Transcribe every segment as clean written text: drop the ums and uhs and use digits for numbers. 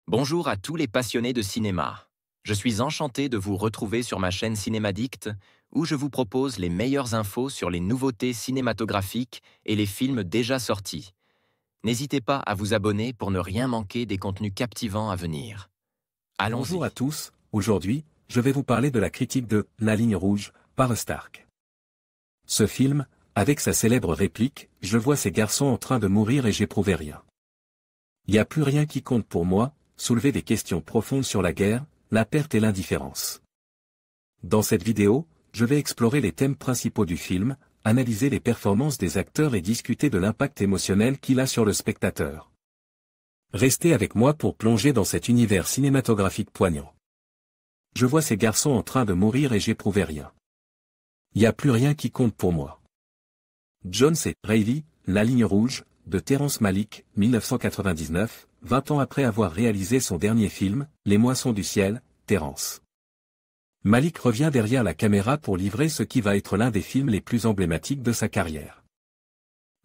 Bonjour à tous les passionnés de cinéma. Je suis enchanté de vous retrouver sur ma chaîne Cinémadicte, où je vous propose les meilleures infos sur les nouveautés cinématographiques et les films déjà sortis. N'hésitez pas à vous abonner pour ne rien manquer des contenus captivants à venir. Allons-y. Bonjour à tous, aujourd'hui, je vais vous parler de la critique de « La ligne rouge » par Stark. Ce film, avec sa célèbre réplique « Je vois ces garçons en train de mourir et j'éprouvais rien. Il n'y a plus rien qui compte pour moi », soulevait des questions profondes sur la guerre, la perte et l'indifférence. Dans cette vidéo, je vais explorer les thèmes principaux du film, analyser les performances des acteurs et discuter de l'impact émotionnel qu'il a sur le spectateur. Restez avec moi pour plonger dans cet univers cinématographique poignant. Je vois ces garçons en train de mourir et j'éprouvais rien. Il n'y a plus rien qui compte pour moi. Jones et Reilly, La ligne rouge, de Terrence Malick, 1999, 20 ans après avoir réalisé son dernier film, Les Moissons du ciel, Terrence. Malick revient derrière la caméra pour livrer ce qui va être l'un des films les plus emblématiques de sa carrière.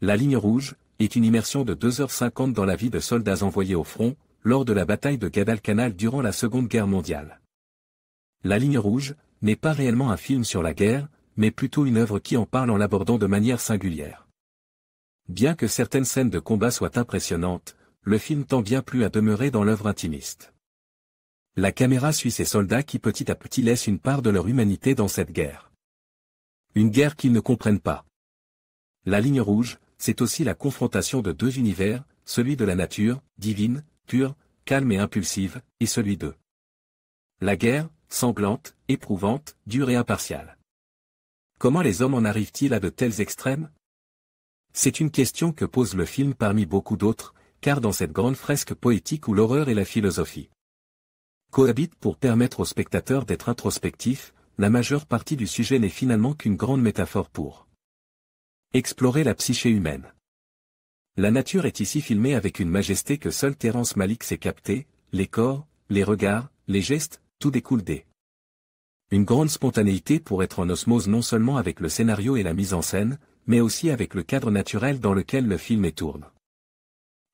La ligne rouge est une immersion de 2h50 dans la vie de soldats envoyés au front, lors de la bataille de Guadalcanal durant la Seconde Guerre mondiale. La ligne rouge n'est pas réellement un film sur la guerre, mais plutôt une œuvre qui en parle en l'abordant de manière singulière. Bien que certaines scènes de combat soient impressionnantes, le film tend bien plus à demeurer dans l'œuvre intimiste. La caméra suit ces soldats qui petit à petit laissent une part de leur humanité dans cette guerre. Une guerre qu'ils ne comprennent pas. La ligne rouge, c'est aussi la confrontation de deux univers, celui de la nature, divine, pure, calme et impulsive, et celui de la guerre, sanglante, éprouvante, dure et impartiale. Comment les hommes en arrivent-ils à de tels extrêmes ? C'est une question que pose le film parmi beaucoup d'autres, car dans cette grande fresque poétique où l'horreur et la philosophie cohabitent pour permettre au spectateur d'être introspectif, la majeure partie du sujet n'est finalement qu'une grande métaphore pour explorer la psyché humaine. La nature est ici filmée avec une majesté que seul Terrence Malick sait capter, les corps, les regards, les gestes, tout découle une grande spontanéité pour être en osmose non seulement avec le scénario et la mise en scène, mais aussi avec le cadre naturel dans lequel le film tourne.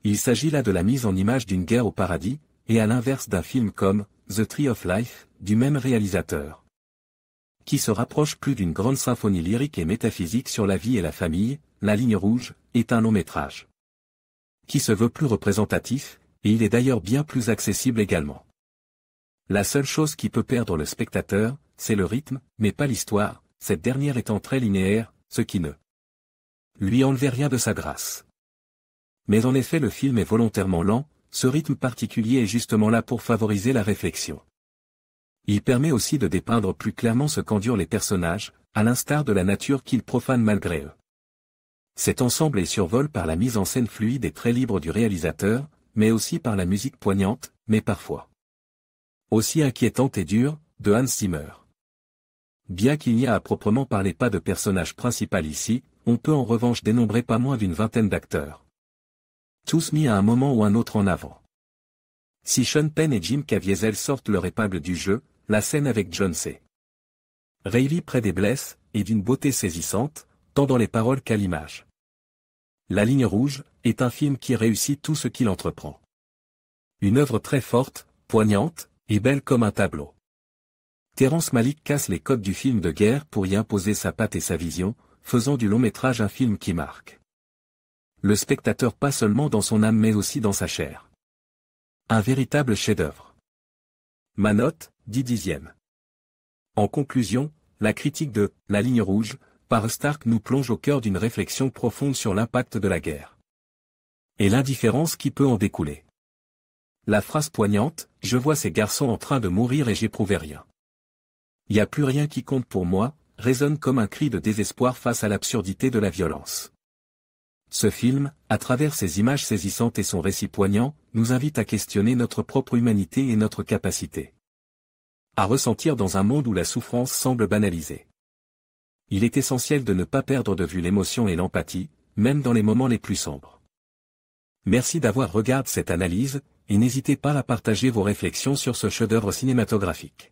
Il s'agit là de la mise en image d'une guerre au paradis, et à l'inverse d'un film comme The Tree of Life, du même réalisateur, qui se rapproche plus d'une grande symphonie lyrique et métaphysique sur la vie et la famille. La ligne rouge est un long métrage qui se veut plus représentatif, et il est d'ailleurs bien plus accessible également. La seule chose qui peut perdre le spectateur, c'est le rythme, mais pas l'histoire, cette dernière étant très linéaire, ce qui ne lui enlevait rien de sa grâce. Mais en effet le film est volontairement lent, ce rythme particulier est justement là pour favoriser la réflexion. Il permet aussi de dépeindre plus clairement ce qu'endurent les personnages, à l'instar de la nature qu'ils profanent malgré eux. Cet ensemble est survolé par la mise en scène fluide et très libre du réalisateur, mais aussi par la musique poignante, mais parfois aussi inquiétante et dure, de Hans Zimmer. Bien qu'il n'y a à proprement parler pas de personnage principal ici, on peut en revanche dénombrer pas moins d'une vingtaine d'acteurs. Tous mis à un moment ou un autre en avant. Si Sean Penn et Jim Caviezel sortent leur épingle du jeu, la scène avec Jones et Reilly près des blesses, est d'une beauté saisissante, tant dans les paroles qu'à l'image. La ligne rouge est un film qui réussit tout ce qu'il entreprend. Une œuvre très forte, poignante, et belle comme un tableau. Terrence Malick casse les codes du film de guerre pour y imposer sa patte et sa vision, faisant du long métrage un film qui marque le spectateur pas seulement dans son âme mais aussi dans sa chair. Un véritable chef-d'œuvre. Ma note, 10 dixièmes. En conclusion, la critique de « La ligne rouge » par Stark nous plonge au cœur d'une réflexion profonde sur l'impact de la guerre. Et l'indifférence qui peut en découler. La phrase poignante « Je vois ces garçons en train de mourir et j'éprouvais rien. Il n'y a plus rien qui compte pour moi » résonne comme un cri de désespoir face à l'absurdité de la violence. Ce film, à travers ses images saisissantes et son récit poignant, nous invite à questionner notre propre humanité et notre capacité à ressentir dans un monde où la souffrance semble banalisée. Il est essentiel de ne pas perdre de vue l'émotion et l'empathie, même dans les moments les plus sombres. Merci d'avoir regardé cette analyse, et n'hésitez pas à partager vos réflexions sur ce chef-d'œuvre cinématographique.